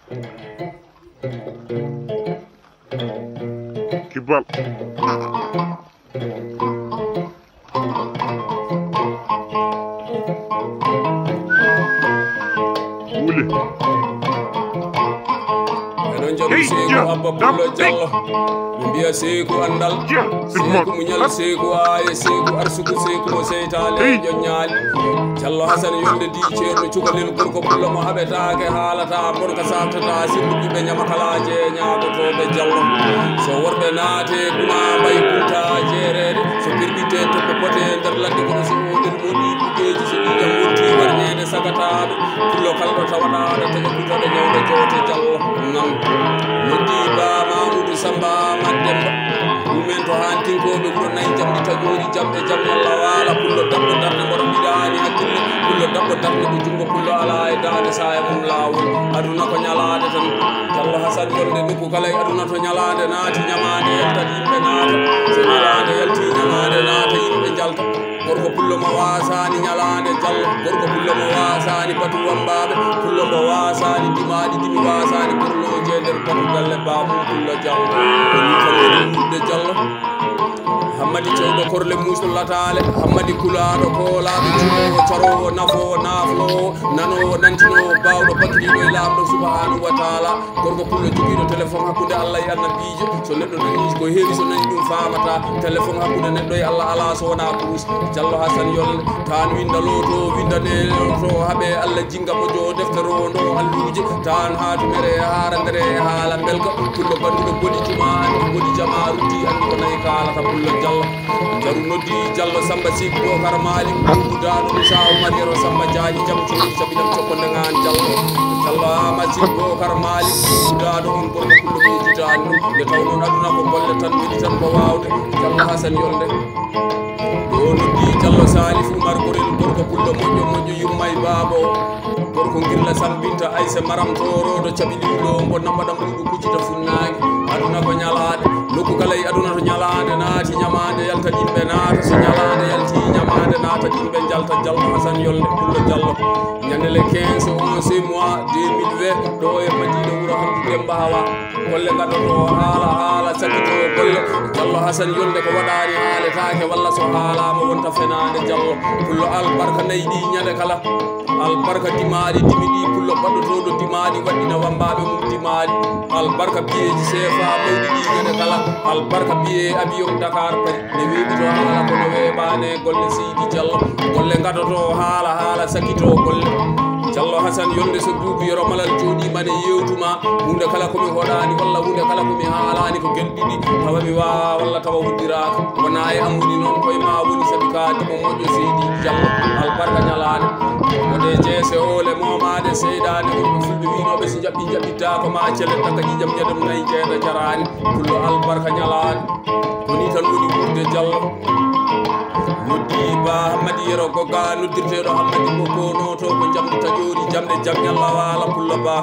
Kibal. Uli. Seku Abba Pulo Jallo Mbia Seku Andal Seku Munyal Seku Aye Seku Arsuku Seku Mo Seytane Jonyal Jallo Hasan Yonde di Ceerno Cukalel Gorko Pulo mo habetaake haalata gorka satata simbi be nyamakalaje nyaagotoɓe Jallo so worɓe naate guna mbay kunta jeerede so birbite toɓe pote nder ladde kono so oɗel moɗi bugeji so ɗiɗam wonti warñede sagataɓe Pulo kalɗo tawaɗaɗo taƴa kutaɗo ñawde joote Jallo nan noddi ba Mamoudou Samba Mademba ɗumen to hantinkoɓe wuro nayi jamɗi taƴori jamɗe jamɗe Allah waala Pullo dabbo darde mboɗo mbiɗani hakkille Pullo dabbo darde ko jungo Pullo ala e dande saya mum lawol aduna ko ñalade tan Jallo Hasan Yonde nokku kala e aduna to ñalade naati ñamade yaltat yimɓe naata so ñalade yalti ñamade naata yimɓe jalta gorko Pullo mo wasani ñalade Jallo gorko Pullo mo wasani batu wambaɓe Pullo mo wasani dimaɗi dimi wasani gorloje nder batu galle bamum Pullo Jallo ko ni tan woni Jallo Hammadi cewɗo korle musulatale Hammadi kulaɗo koolaɗo jumowo carowo nafowo naflowo nanowo nantinowo bawɗo bakkiɗiɗo e lamɗo subhanahu wa taala gorko Pullo joguiɗo téléphone hakkude Allah e annabijo so neɗɗo nani ko heewi so nani ɗum famata téléphone hakkude neɗɗo e Allah ala so wona kurus Jallo Hasan Yonde tan windaloto windaneto haaɓe Allah jinga mojo deftere o ndo alluje tan hatumere harandere e haala belka Pullo banduɗo boni juma andi boni jama rutti andi ko nayi kalata Pullo Jallo jaru noddi Jallo Samba Sigi Bokar Malik Budaɗo Moussa Oumar Yero Samba Diaji jam cuuɗi sabinam cokkonde ngan Jallo Ama Sigi Bokar Malik Budaɗo on gorko Pullo ɓeyditani ɗum nde taw noon aduna ko golle tan weɗi tan ko wawde Jallo Hasan Yonde ɗo noddi Jallo Salif Oumar Gorel gorko Pullo moƴƴo yummay baabo gorko Gilla Sambinta Aïssa Maram Toroɗo caɓiɗiɗo bonna mbaɗam ɓuɗu kuccita funnaki aduna ko ñalade nokku kala e aduna to ñalade naati ñamade yalta yimɓe naata so ñalade yalti ñamade naata yimɓe jalta Jallo Hasan Yonde Pullo Jallo ñande le 15 11 mois 2020 ɗo e Madina wuro Hamdu Demba Hawa golle gaɗoto haala sakito golle Jallo Hasan Yonde ko waɗani haaletake walla so haalama wonta fenade Jallo Pullo albarka nayi ɗi ñande kala albarka dimaɗi dimi ɗi Pullo baɗɗotoɗo dimaɗi waɗɗina wambaɓe mum dimaɗi albarka biyeji CFA mawɗi ɗi ñande kala albarka biye avion Dakar pari ne weɓito haala kono weɓane golle Seydi Jallo golle gaɗoto haala sakito golle Jallo Hasan Yonde so duubi yoro malal joɗima ne yewtuma hunde kala komi hoɗani walla hunde kala komi haalani ko gelɗiɗi tawa mi wawa walla tawa hoddiraka wona e am woni noon koye ma woni saabi ka dimo moƴƴo Seydi Jallo albarka ñalade ode jeese ole momade seydane wonɓe fulɓe winoɓe so jaɓɓi jaɓɓitta ko ma cele taka ƴiƴam ñedam nayyi jeeɗa jarani Pullo albarka ñalade koni tan woni ɓurde Jallo noddi ba Hammadi Yero Gogga noddirteɗo Hammadi Boko noto ko jamɗe taƴori jamɗe jam ñalla waala Pullo ba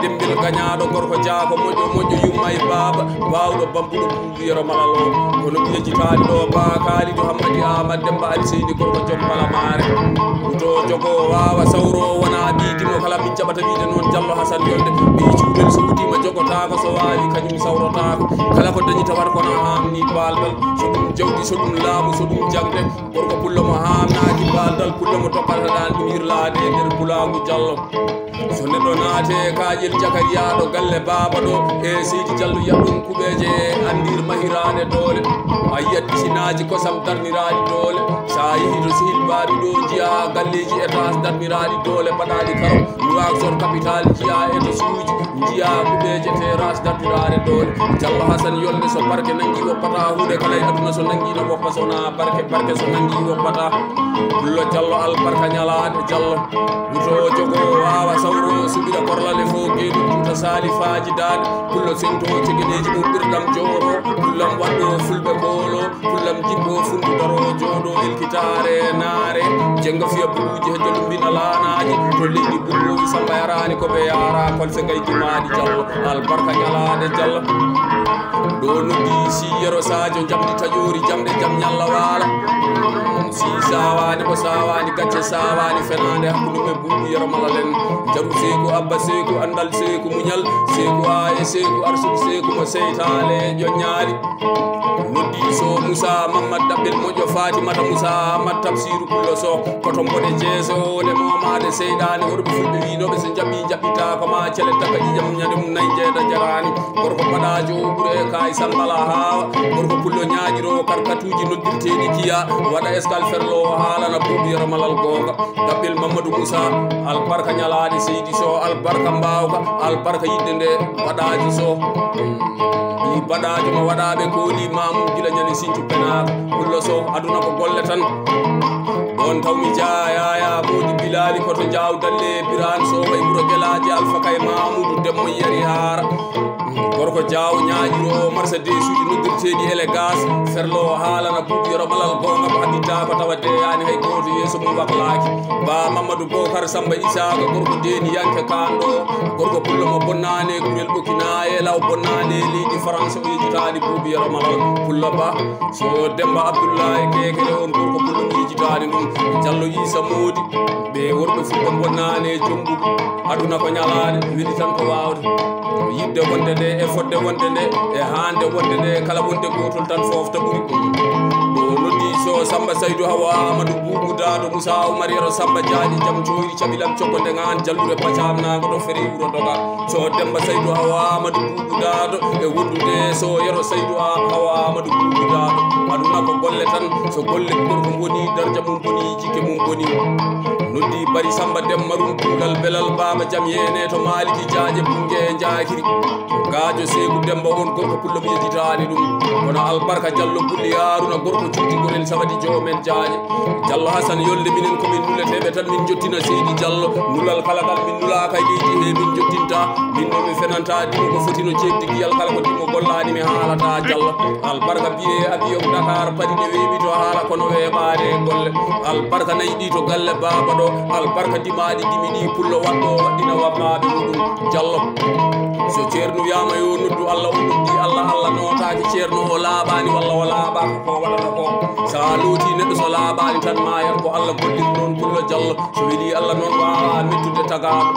Dembil gañaɗo gorko jaako moƴƴo yummay baba bawɗo bambuɗo ɓuuɗu Yero Malal o kono ɓiyejitani ɗo ba kaalido Hammadi Amad Demba Ali Seydi gorko joom Palamare wuto jogo wawa sawro wona ɓiitimo kala min jaɓata wiide noon Jallo Hasan Yonde ɓi cuuɗel so wutima jogotako so wawi kañum sawrotako kala ko dañi tawat kono hamni baldal so ɗum jawdi so ɗum laamu so ɗum jangde gorko Pullo mo hamnaki baldal Pullo mo tokkataɗan ɗum yirlade e nder Pulagu Jallo so neɗɗo naate kaƴel Jakariyaɗo galle baba ɗo e Seydi Jallo yaɓɗum kuɓeje andir mahirade doole a yiyat pisinaji kosam darniraɗi doole sa yeehi to sehil baɓi ɗo jiya galleji étage darniraɗi doole mbaɗaɗi karo Nouakchott capital jiya e to suuji jiya kuɓeje terrasse darniraɗe doole Jallo Hasan Yonde so barke nangui woppata hunde kala e aduna so nangui no woppa sona barke so nangui woppata Pullo Jallo albarka ñalade Jallo wuto jogo wawa sawro suɓiɗa korlale fo geɗu ɗumta salifaji dade Pullo sento cegueɗeji mum ɓirdam joro Pullam waɗɗo fulɓe koolo Pullam jibbo fundu daro joɗo elkitare naare jenga fiya buuji he jolumbina lanaji to leydi ɓurmowi Samba yarani koɓe yara kolse gay dimaɗi Jallo albarka ñalade Jallo ɗo noddi si Yero Sadio jamɗi taƴori jamɗe jam ñalla waala si sawani ko sawani gacce sawani fenade hakkude ɓe buuɗu Yero Malal en jaru seku abba seku andal seku munyal seku aye seku arsuk seku mo seytale jonnyali noddi so Musa Mamad Dabbel mojo Fatimata Musa Ahmad Tafsiru kullo so koto mbode jeso de momade seydani worbe fulbe winobe so jabbi jabbita ko ma cele takaji jam nyade mum nay jeeda jarani gorko badajo bure kay sambala hawa gorko pullo nyaajiro karkatuji noddirteedi kiya wada escal ferlo halana bubi ramalal gonga Dabbel Mamadou Musa albarka nyalaade seydi so albarka mbawka albarka yidde nde badaji so badajo mo wadabe ko li mamu gila nyani sintu penaka kullo so aduna ko golle tan don tawmi jaaya modi bilali ko to jaw dalle biran so way buro gelaji alfa kay mamudu demmo yari hara gorko jaw nyaajiro Mercedes uji noddirteedi élégance ferlo halana bubi robalal gonga ko habita ko tawade yani hay goto yeso mum waklaki ba Mamadou Bokar Samba Isaka gorko deni yanke kando gorko pullo mo bonnane kurel bokina e law bonnane liidi France o yejitaadi bubi robalal pullo ba so Demba Abdoulaye kekele on gorko pullo mo yejitaadi dum Jallo Isa Modi be worbe fu ko bonnane jombu aduna ko nyalaade wili tan ko waawde yidde wonde de e fodde wonde de e hande wonde de kala wonde gotol tan fofta buri do noddi so Samba Saydou Hawa Amadou Boubou Dado Moussa Oumar Yero Samba Diaji jam coyri cabilam cokkonde ngan jallude pacamna ko do feri wuro doga so Demba Saydou Hawa Amadou Boubou Dado e wondude so Yero Saydou Hawa Amadou Boubou Dado aduna ko golle tan so golle gorko woni darja mum boni jike mum boni noddi bari Samba Demmarum Kulal Belal Baba jam yene to Maliki Jaaje bunge jaakiri gajo Seku Demba on gorko pullo mi yejitani dum kono albarka Jallo Bulli Haruna gorko cuuti gorel sawadi jomen jaaje Jallo Hasan yolde minen ko min nuletebe tan min jottina Seydi Jallo nulal kala kal min nula kay leydi he min jottinta min no mi fenanta dimo ko foti no cebdi giyal kala ko dimo gollani mi haalata Jallo albarka biye abiyon Dakar padi de webi to haala kono webaade golle albarka naydi to galle baba do albarka dimadi dimini pullo waddo wadina wabbabe mudum Jallo so ceerno yama yo noddu Allah o noddi Allah notaaki ceerno o laabani walla o laaba ko wadata ko sa looti neddo so laabani tan mayat ko Allah golli non pullo Jallo so weli Allah non waawa mettude tagaado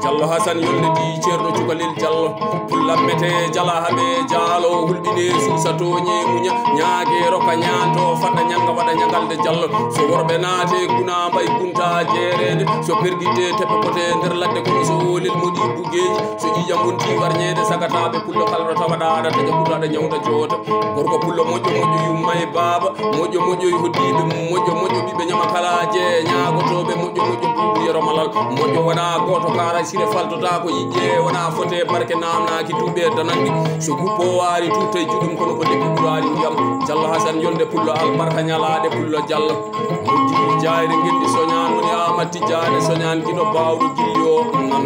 Jallo Hasan yolde di ceerno cukalel Jallo pulla mete jala habe jaalo hulbine suusato nyemunya nyaage roka nyanto fadda nyanga wada nyangalde Jallo so worbe naate guna mbay gunta jeerede so pergite teppe pote nder ladde ko so wolil modi bugeji so jijam wonti warñede sagataɓe pullo kalro tawaɗaɗa taja kutaɗa ñawda joota gorko pullo moƴƴo yummay baba moƴƴo hoddiɓe moƴƴo ɓiɓe ñama kalaje ñagotoɓe moƴƴo buubu yero malal moƴƴo wona goto kara sire faltota ko yijje wona fote barke namnaki tuɓe danandi so guppo wari tutay juɗum kono ko lebbi ɓurari ndiyam Jallo Hasan yolde pullo albarka ñalaɗe pullo Jallo noddi jayre gendi soñan woni Amati Diane soñan kino bawɗo gilli o nan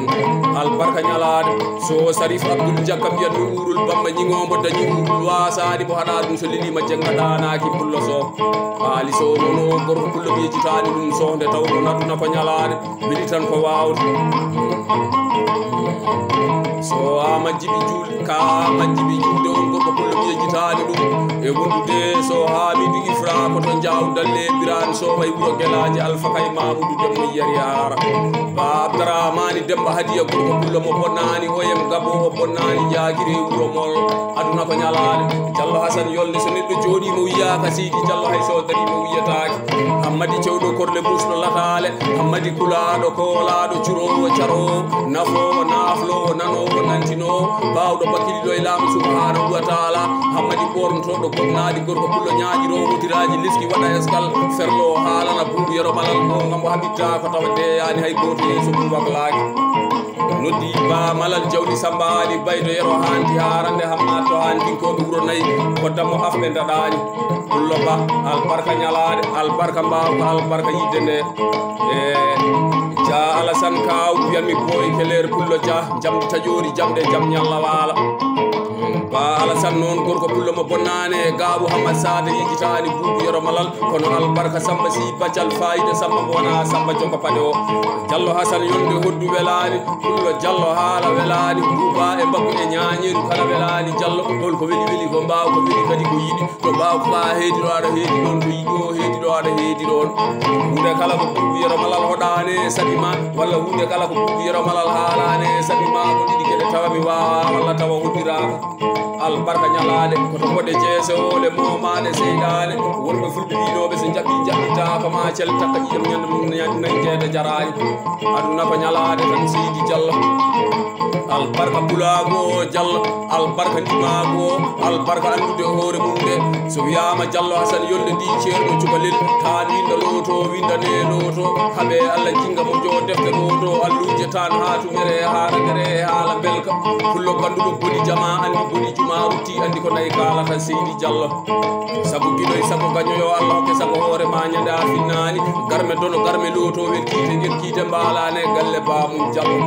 albarka ñalaɗe so Sarif Abdoul Jakka mbiya nuurul Bamba ñingombo dañi urul wasadi bo haɗa ɗum so lelima jengaɗanaki pullo so haali so nono gorko pullo mi yejitani ɗum sohde taw ɗon aduna ko ñalaɗe weli tan ko wawde so Amadjibi Julde on gorko pullo mi yejitani ɗum e wondude so Hamidou Ifra koto jawdalle biran so way wuro gelaji Alpha kay Mamoudou demmo yari hara ba Abdourahmani Demba Hadiya gorko pullo mo bonnani oyem gabo o bonnani jaagiri wuro mol aduna ko ñalaade Jallo Hasan yolde so neɗɗo jooɗi mo wiyaka Seydi Jallo hay so dari mo wiyataake Hammadi cewɗo korle musno latale Hammadi kulaɗo koolaɗo curowo carowo nafowo naflowo nanowo nantinowo bawɗo bakkiliɗo e laamu subhanahu wa taala Hammadi ɓornotoɗo gomnaɗi gorko pullo ñaaƴiro hotiraji liski waɗa eskal ferlo haalana buubu yero malal ko ngam o habitta ko tawa deyani hay goto yeeso mum waklaki noddi ba Malal Jawdi Samba Ali baydo yero hanti harande hamma to hantinkoɓe wuro nayyi ko dammo afɓe daɗani pullo ba albarka ñalade albarka mbawka albarka yidde nde e ja Alassane Kaw wiyanmi boy keler pullo ja jamdi tajori jamde jam ñalla waala ba alasan non gorko pullo mo bonnane gabu hamad sade yijitani bubu yoro malal kono albarka samba si bacal faida samba bona samba jonka pade o jallo hasan yonde hoddu welani pullo jallo hala welani buba e mbaggu e nyaanyiru kala welani jallo hol ko weli ko mbaaw ko weli kadi ko yidi to mbaaw ko heedi do ada heedi don ko yidi o heedi do ada heedi don hunde kala ko bubu yoro malal hodane sabima walla hunde kala ko bubu yoro malal halane sabima ko didi kede tawami wa walla tawa hodiraka albarka nyalade ko to bodde jeese ole momane seydane wonbe fulbe wiinobe se jabbi jabbita ko ma cel takka yam nyande mun nangede jaraani aduna ko nyalade tan seydi jallo albarka bulago jallo albarka ndimago albarka andude hoore munde so wiyama jallo hasan yolde ndi ceerno cubalel tan winda loto windane loto habe alla jinga mo jo defte loto alluje tan ha tumere haara dere haala belka kullo gandudo boni jama andi boni juma utti andi ko nay kala tan seydi jallo sabu gidoy sabu gañoyo allah ke sabu hoore ma nyande a finnani garme dono garme loto wel kite mbalane galle bamum jallo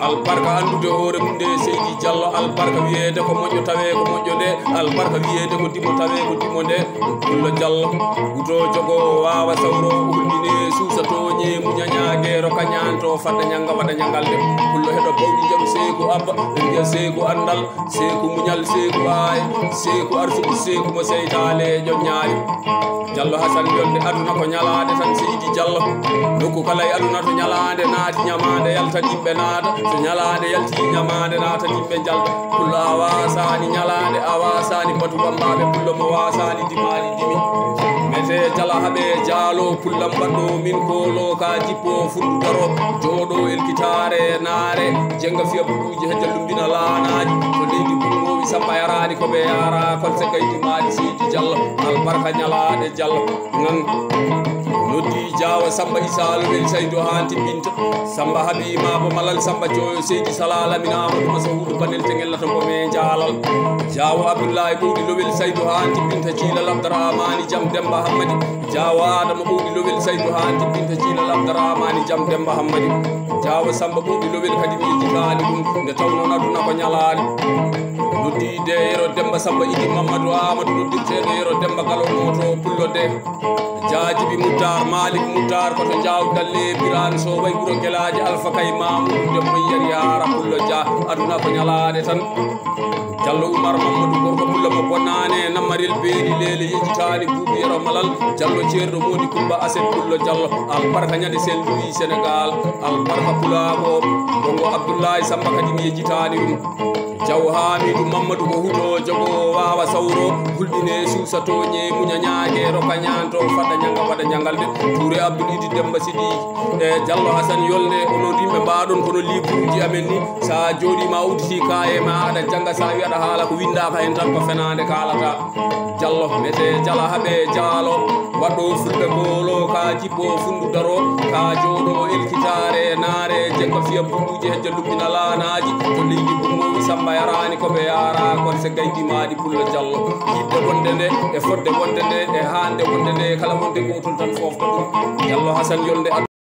albarka andude hoore munde seydi jallo albarka wiyeede ko moƴƴo tawe ko moƴƴo nde albarka wiyeede ko dimo tawe ko dimo nde pullo jallo wuto jogo wawa sawro hulɓine suusa toñe muñañague roka ñanto fadda ñanga waɗa ñangalde pullo heɗo bawɗi jaam seyku abba ɓe mbiya seyku andal seyku muñal seyku aye seyku arsugu seyku mo seytale ƴoññaari jallo hasan yolde aduna ko ñalade tan seydi jallo nokku kala e aduna to ñalade naati ñamade yalta yimɓe naata so ñalade yalti ñamade naata yimɓe jalta pullo a wasani ñalade a wasani batu bambaɓe pullo mo wasani dimali dimi mete jala haɓe jaalo pullam mbaɗɗo min kolo ka jippo fundu daro jooɗo elkitare naare jenga fiya buɗuji he jallumbina laanaji to leydi bungowi samba yarani koɓe yara konse gaydi maɗi seydi jallo albarka ñalade jallo nan noddi jawa samba isalu wel saydo hanti binta samba habima bo malal samba joyo seydi salala min amadou masahudu panel tengellata ko me jalal jawo abdullahi ɓowɗi lowel saydo hanti binta cilal abdourahmani jam demba hammadi jawo adama ɓowɗi lowel saydo hanti binta cilal abdourahmani jam demba hammadi jawo samba ɓowɗi lowel kadi mi yejjitani ɗum nde tawnon aduna ko ñalani noddide yero demba samba idi mamadou amadou noddirteɗo yero demba galonoto pullo de jajibi moutar malik moutar koto jawdalle biran so way ɓuuro guelaji alpha kay mamoudou dembo yari hara pullo dia aduna ko ñalade tan jallo oumar mamadou gorko pullo mo bonnane nammarel beeli lele yejitani buuɓi yero malal jallo ceerɗo modi kumba aset pullo jallo albarka ñande sen louis sénégal albarka pulago gongo abdoullahi samba kadi mi yejitani ɗum jaw hamidou mamadou ko huto jogo wawa sawro hulɓine suusa toñe muñañague roka ñanto fadda ñanga waɗa ñangalde touré abdoulidi demba siɗi e jallo hasan yolde onon yimɓe mbaɗon kono livruji amen ni sa joɗima uditi kaye ma aɗa jangga sa wi aɗa haala ko windaka hen tan ko fenade kalata jallo mete jala haaɓe jaalo waɗɗo fulɓe golo ka jippo fundu daro ka jooɗo elkitare naare jengga fiya buɗuji he jalluɓina laanaji to leydi bungowi samba yarani koɓe yara kon se gaydi maɗi pullo jallo yidde wonde nde e fodde wonde nde e hande wonde nde kala wonde gotol tan fofta ɗum jallo hasan yolde